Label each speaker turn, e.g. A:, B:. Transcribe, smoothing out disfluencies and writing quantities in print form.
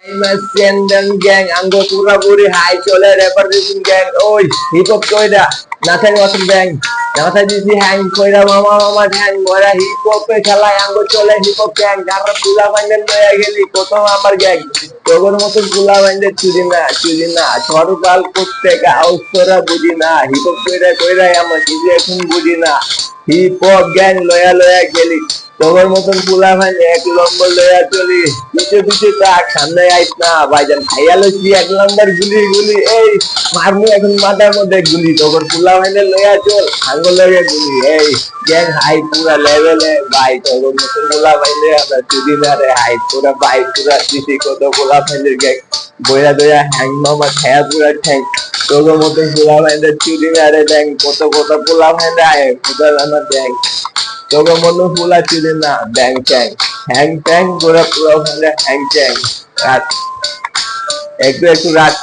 A: Sendang gang anggo pura-puri hai chole rapper disin gang oi hip hop koida nathai wasan gang nathai disi hang koida mama hang mora hip hop e khelai anggo chole hip hop gang jarra pula bandel loya geli koto amar gang তোর মতন পোলা বাইন্দে চুরি না সরকাল প্রত্যেক আউসরা বুঝি না hip hop কইরা আমার নিজে এখন বুঝি না হিপ হপ গ্যাং লয়া গেলি তোর মতন পোলা বাইন্দে এক নম্বর লয়া চলি পিছে তাক সামনে আইস না ভাইজান খাইয়া লইছি এক নম্বর গুলি এই মারমু এখন মাথার মধ্যে গুলি তোর পোলা বাইন্দে লয়া চল আঙ্গুল লয়া গুলি এই গ্যাং হাই পুরা লেভেলে ভাই তোর মতন পোলা বাইন্দে আমরা চুরি না রে হাই পুরা ভাই পুরা সিসি কত পোলা বাইন্দে গ্যাং বইরা দয়া হ্যাং মামা খায়া পুরা ঠ্যাং তোর মতন পোলা বাইন্দে চুরি না রে ব্যাং কত পোলা বাইন্দে আয় পুরা আমার ব্যাং তোর মতন পোলা চুরি না ব্যাং চ্যাং হ্যাং ট্যাং পুরা বাইন্দে হ্যাং চ্যাং রাত একটু রাত